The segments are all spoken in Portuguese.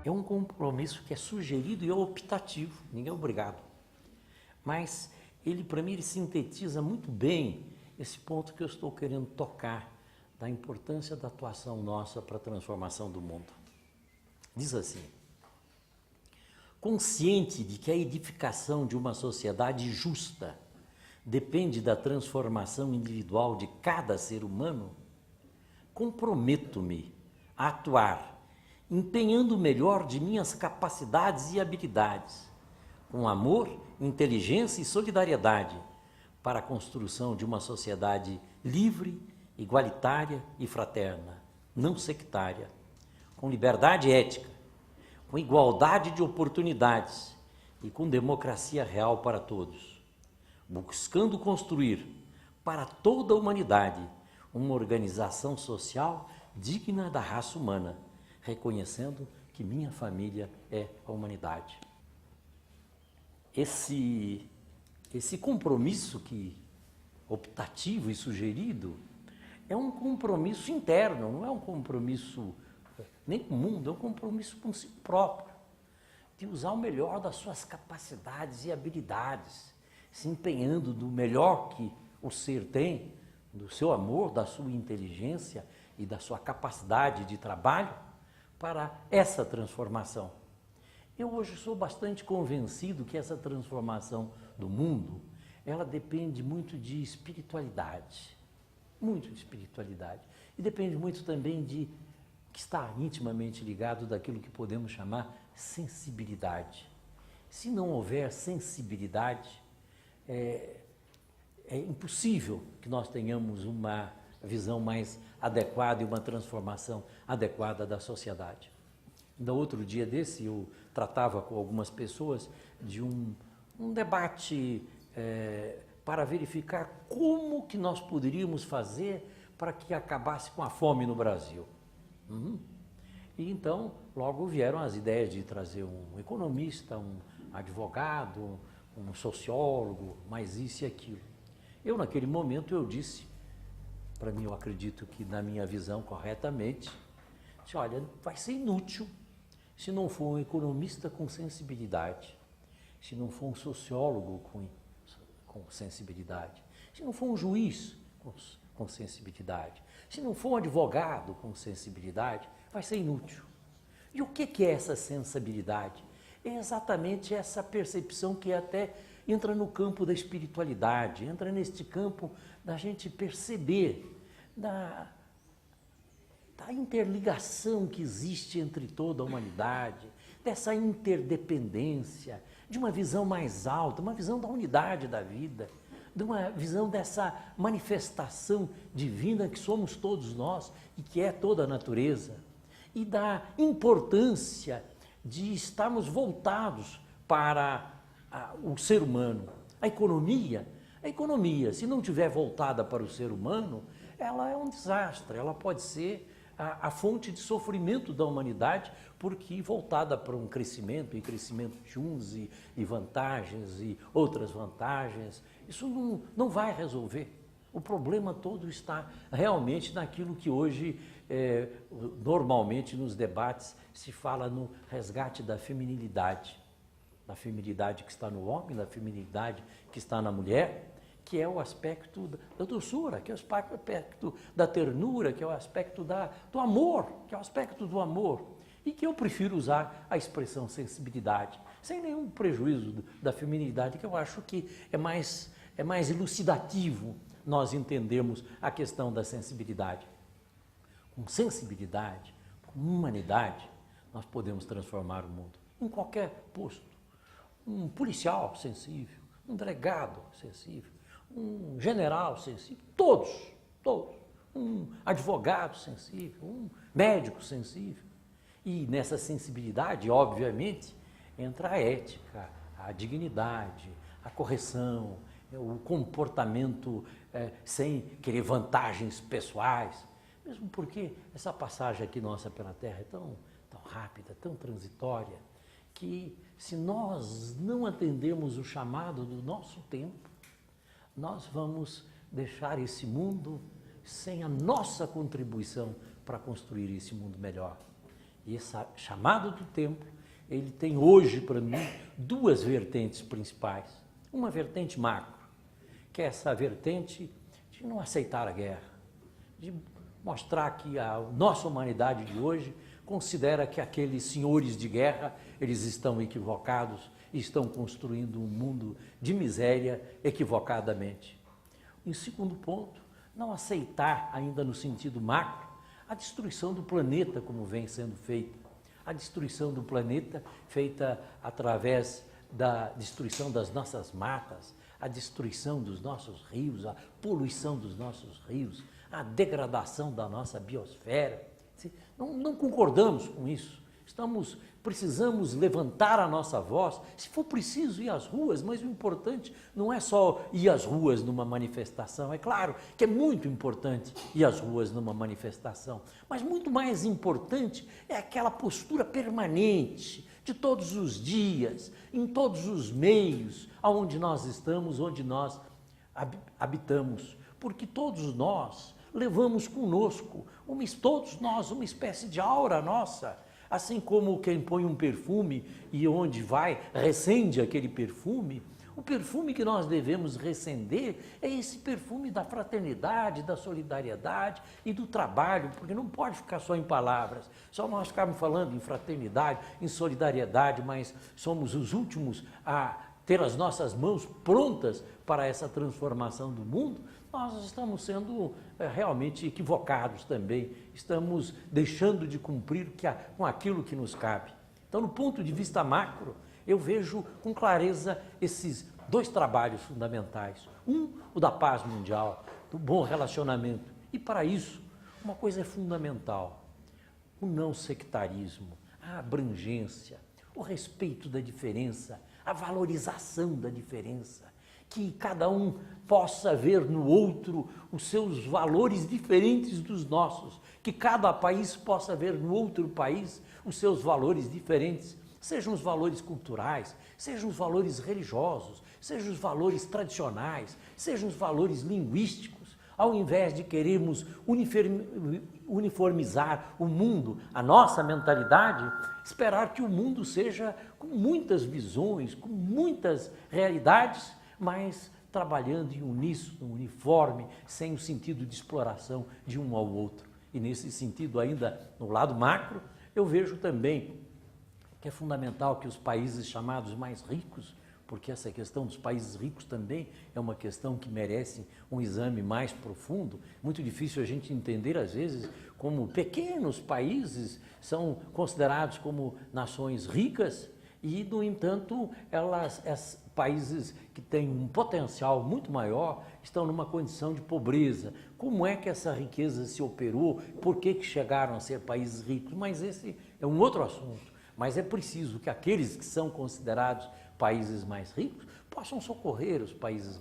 é um compromisso que é sugerido e é optativo, ninguém é obrigado. Mas ele, para mim, ele sintetiza muito bem esse ponto que eu estou querendo tocar, da importância da atuação nossa para a transformação do mundo. Diz assim: consciente de que a edificação de uma sociedade justa depende da transformação individual de cada ser humano, comprometo-me a atuar, empenhando o melhor de minhas capacidades e habilidades, com amor, inteligência e solidariedade, para a construção de uma sociedade livre, igualitária e fraterna, não sectária, com liberdade ética, com igualdade de oportunidades e com democracia real para todos, buscando construir para toda a humanidade uma organização social digna da raça humana, reconhecendo que minha família é a humanidade. Esse compromisso optativo e sugerido é um compromisso interno, não é um compromisso nem com o mundo, é um compromisso com si próprio, de usar o melhor das suas capacidades e habilidades, se empenhando do melhor que o ser tem, do seu amor, da sua inteligência e da sua capacidade de trabalho para essa transformação. Eu hoje sou bastante convencido que essa transformação do mundo, ela depende muito de espiritualidade, e depende muito também que está intimamente ligado daquilo que podemos chamar sensibilidade. Se não houver sensibilidade, é impossível que nós tenhamos uma visão mais adequada e uma transformação adequada da sociedade. No outro dia desse, eu tratava com algumas pessoas de um debate para verificar como que nós poderíamos fazer para que acabasse com a fome no Brasil. E então, logo vieram as ideias de trazer um economista, um advogado, um sociólogo, mais isso e aquilo. Eu, naquele momento, eu disse, para mim, eu acredito que na minha visão corretamente, disse, olha, vai ser inútil se não for um economista com sensibilidade, se não for um sociólogo com sensibilidade, se não for um juiz com sensibilidade, se não for um advogado com sensibilidade, vai ser inútil. E o que é essa sensibilidade? É exatamente essa percepção que até entra no campo da espiritualidade, entra neste campo da gente perceber da interligação que existe entre toda a humanidade, dessa interdependência, de uma visão mais alta, uma visão da unidade da vida, de uma visão dessa manifestação divina que somos todos nós e que é toda a natureza, e da importância de estarmos voltados para o ser humano. A economia, se não estiver voltada para o ser humano, ela é um desastre, ela pode ser a fonte de sofrimento da humanidade, porque voltada para um crescimento, e crescimento de uns e vantagens e outras vantagens, isso não vai resolver. O problema todo está realmente naquilo que hoje, normalmente nos debates, se fala no resgate da feminilidade que está no homem, da feminilidade que está na mulher, que é o aspecto da doçura, que é o aspecto da ternura, que é o aspecto do amor, que é o aspecto do amor, e que eu prefiro usar a expressão sensibilidade, sem nenhum prejuízo da feminilidade, que eu acho que é mais elucidativo nós entendermos a questão da sensibilidade. Com sensibilidade, com humanidade, nós podemos transformar o mundo em qualquer posto. Um policial sensível, um delegado sensível, um general sensível, todos, um advogado sensível, um médico sensível. E nessa sensibilidade, obviamente, entra a ética, a dignidade, a correção, o comportamento sem querer vantagens pessoais, mesmo porque essa passagem aqui nossa pela Terra é tão rápida, tão transitória, que se nós não atendermos o chamado do nosso tempo, nós vamos deixar esse mundo sem a nossa contribuição para construir esse mundo melhor. E esse chamado do tempo, ele tem hoje para mim duas vertentes principais. Uma vertente macro, que é essa vertente de não aceitar a guerra, de mostrar que a nossa humanidade de hoje considera que aqueles senhores de guerra, eles estão equivocados e estão construindo um mundo de miséria equivocadamente. Em segundo ponto, não aceitar, ainda no sentido macro, a destruição do planeta como vem sendo feita. A destruição do planeta feita através da destruição das nossas matas, a destruição dos nossos rios, a poluição dos nossos rios, a degradação da nossa biosfera. Não concordamos com isso. Precisamos levantar a nossa voz, se for preciso ir às ruas, mas o importante não é só ir às ruas numa manifestação. É claro que é muito importante ir às ruas numa manifestação, mas muito mais importante é aquela postura permanente de todos os dias, em todos os meios aonde nós estamos, onde nós habitamos, porque todos nós levamos conosco, todos nós, uma espécie de aura nossa. Assim como quem põe um perfume e onde vai, recende aquele perfume, o perfume que nós devemos recender é esse perfume da fraternidade, da solidariedade e do trabalho, porque não pode ficar só em palavras, só nós ficarmos falando em fraternidade, em solidariedade, mas somos os últimos a ter as nossas mãos prontas para essa transformação do mundo. Nós estamos sendo realmente equivocados também, estamos deixando de cumprir com aquilo que nos cabe. Então, no ponto de vista macro, eu vejo com clareza esses dois trabalhos fundamentais. O da paz mundial, do bom relacionamento. E para isso, uma coisa é fundamental, o não sectarismo, a abrangência, o respeito da diferença, a valorização da diferença. Que cada um possa ver no outro os seus valores diferentes dos nossos, que cada país possa ver no outro país os seus valores diferentes, sejam os valores culturais, sejam os valores religiosos, sejam os valores tradicionais, sejam os valores linguísticos, ao invés de querermos uniformizar o mundo, a nossa mentalidade, esperar que o mundo seja com muitas visões, com muitas realidades, mas trabalhando em uníssono, uniforme, sem o sentido de exploração de um ao outro. E nesse sentido, ainda no lado macro, eu vejo também que é fundamental que os países chamados mais ricos, porque essa questão dos países ricos também é uma questão que merece um exame mais profundo. Muito difícil a gente entender, às vezes, como pequenos países são considerados como nações ricas e, no entanto, países que têm um potencial muito maior estão numa condição de pobreza. Como é que essa riqueza se operou? Por que chegaram a ser países ricos? Mas esse é um outro assunto. Mas é preciso que aqueles que são considerados países mais ricos possam socorrer os países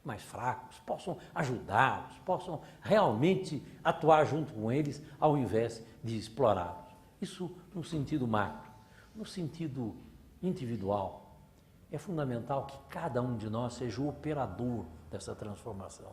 mais fracos, possam ajudá-los, possam realmente atuar junto com eles ao invés de explorá-los. Isso no sentido macro. No sentido individual, é fundamental que cada um de nós seja o operador dessa transformação.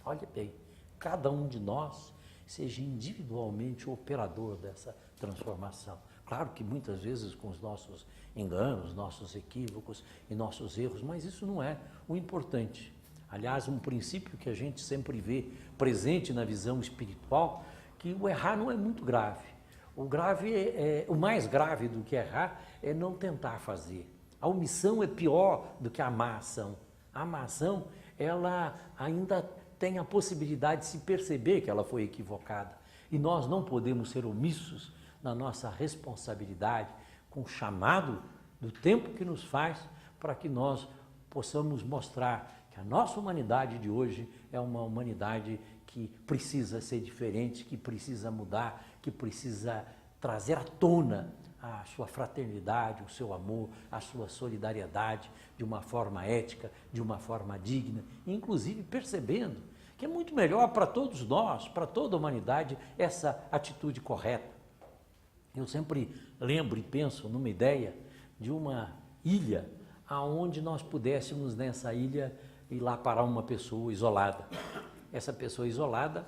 Olha bem, cada um de nós seja individualmente o operador dessa transformação. Claro que muitas vezes com os nossos enganos, nossos equívocos e nossos erros, mas isso não é o importante. Aliás, um princípio que a gente sempre vê presente na visão espiritual, que o errar não é muito grave. O mais grave do que errar é não tentar fazer. A omissão é pior do que a má ação. A má ação, ela ainda tem a possibilidade de se perceber que ela foi equivocada. E nós não podemos ser omissos na nossa responsabilidade com o chamado do tempo que nos faz para que nós possamos mostrar que a nossa humanidade de hoje é uma humanidade que precisa ser diferente, que precisa mudar, que precisa trazer à tona a sua fraternidade, o seu amor, a sua solidariedade de uma forma ética, de uma forma digna, inclusive percebendo que é muito melhor para todos nós, para toda a humanidade, essa atitude correta. Eu sempre lembro e penso numa ideia de uma ilha aonde nós pudéssemos nessa ilha ir lá parar uma pessoa isolada. Essa pessoa isolada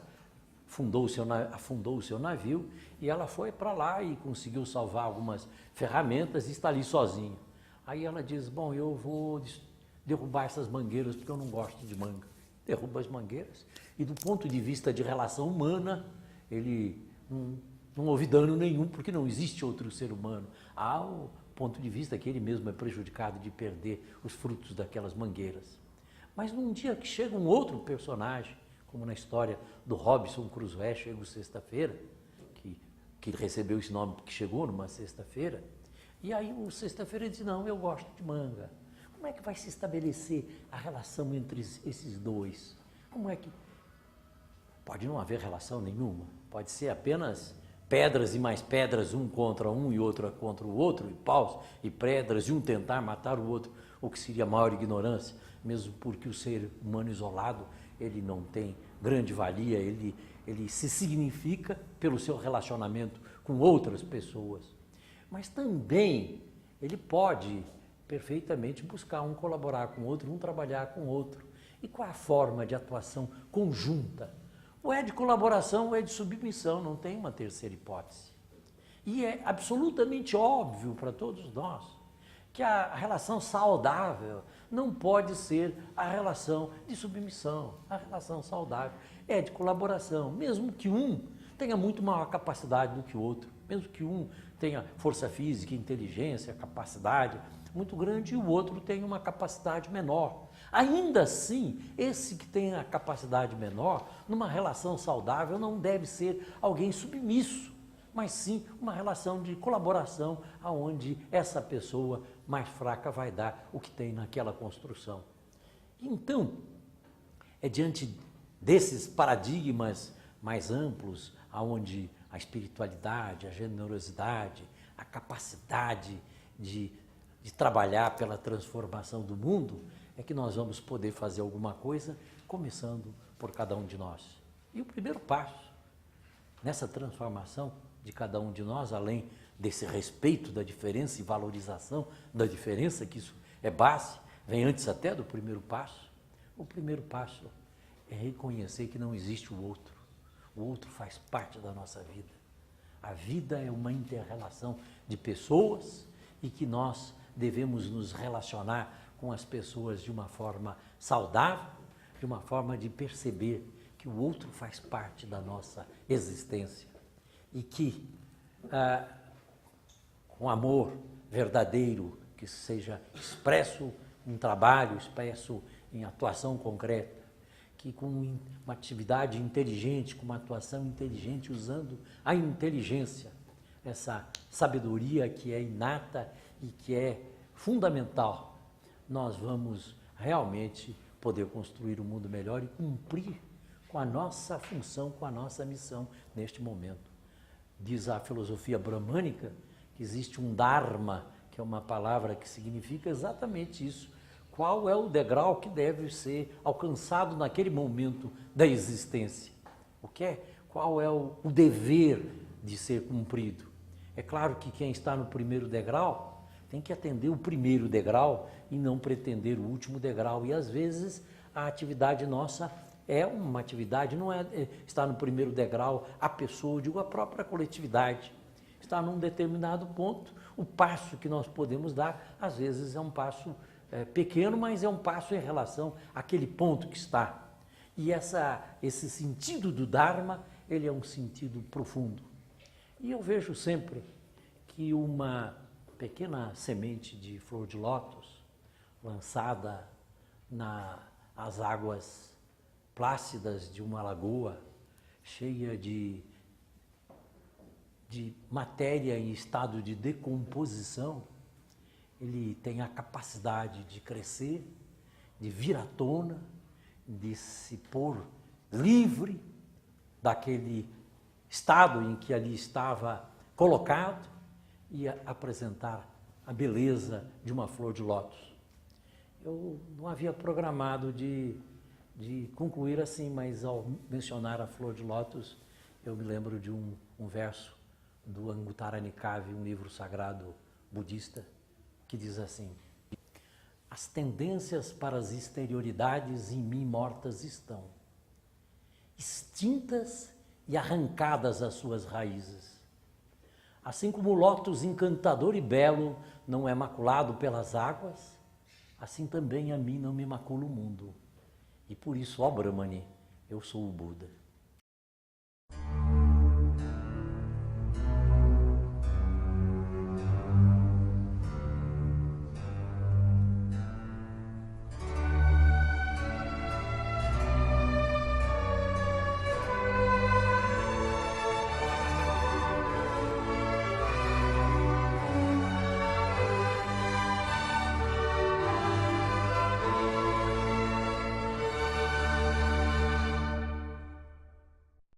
afundou o seu navio e ela foi para lá e conseguiu salvar algumas ferramentas e está ali sozinha. Aí ela diz, bom, eu vou derrubar essas mangueiras porque eu não gosto de manga. Derruba as mangueiras e do ponto de vista de relação humana, ele não houve dano nenhum porque não existe outro ser humano. Há o ponto de vista que ele mesmo é prejudicado de perder os frutos daquelas mangueiras. Mas num dia que chega um outro personagem, como na história do Robinson Crusoe, chega sexta-feira, que recebeu esse nome porque chegou numa sexta-feira, e aí o sexta-feira diz, não, eu gosto de manga. Como é que vai se estabelecer a relação entre esses dois? Como é que... Pode não haver relação nenhuma, pode ser apenas pedras e mais pedras, um contra um e outro contra o outro, e paus e pedras, e um tentar matar o outro, o que seria a maior ignorância, mesmo porque o ser humano isolado, ele não tem grande valia, ele se significa pelo seu relacionamento com outras pessoas. Mas também ele pode perfeitamente buscar um colaborar com o outro, um trabalhar com o outro. E qual a forma de atuação conjunta? Ou é de colaboração ou é de submissão, não tem uma terceira hipótese. E é absolutamente óbvio para todos nós que a relação saudável não pode ser a relação de submissão. A relação saudável é de colaboração, mesmo que um tenha muito maior capacidade do que o outro, mesmo que um tenha força física, inteligência, capacidade muito grande e o outro tenha uma capacidade menor. Ainda assim, esse que tem a capacidade menor, numa relação saudável, não deve ser alguém submisso, mas sim uma relação de colaboração, onde essa pessoa mais fraca vai dar o que tem naquela construção. Então, é diante desses paradigmas mais amplos, onde a espiritualidade, a generosidade, a capacidade de trabalhar pela transformação do mundo, é que nós vamos poder fazer alguma coisa, começando por cada um de nós. E o primeiro passo nessa transformação de cada um de nós, além desse respeito da diferença e valorização da diferença, que isso é base, vem antes até do primeiro passo. O primeiro passo é reconhecer que não existe o outro. O outro faz parte da nossa vida. A vida é uma inter-relação de pessoas e que nós devemos nos relacionar com as pessoas de uma forma saudável, de uma forma de perceber que o outro faz parte da nossa existência e que, com amor verdadeiro, que seja expresso em trabalho, expresso em atuação concreta, que com uma atividade inteligente, com uma atuação inteligente, usando a inteligência, essa sabedoria que é inata e que é fundamental, nós vamos realmente poder construir um mundo melhor e cumprir com a nossa função, com a nossa missão neste momento. Diz a filosofia brahmânica que existe um dharma, que é uma palavra que significa exatamente isso. Qual é o degrau que deve ser alcançado naquele momento da existência? Qual é o dever de ser cumprido? É claro que quem está no primeiro degrau tem que atender o primeiro degrau e não pretender o último degrau. E às vezes a atividade nossa é uma atividade, não é estar no primeiro degrau a pessoa, eu digo a própria coletividade. Está num determinado ponto, o passo que nós podemos dar, às vezes é um passo pequeno, mas é um passo em relação àquele ponto que está. E esse sentido do Dharma, ele é um sentido profundo. E eu vejo sempre que uma pequena semente de flor de lótus, lançada nas águas plácidas de uma lagoa, cheia de matéria em estado de decomposição, ele tem a capacidade de crescer, de vir à tona, de se pôr livre daquele estado em que ali estava colocado e apresentar a beleza de uma flor de lótus. Eu não havia programado de concluir assim, mas ao mencionar a flor de lótus, eu me lembro de um verso do Anguttara Nikaya, um livro sagrado budista, que diz assim: as tendências para as exterioridades em mim mortas estão, extintas e arrancadas as suas raízes. Assim como o lótus encantador e belo não é maculado pelas águas, assim também a mim não me macula o mundo. E por isso, ó Brahmani, eu sou o Buda.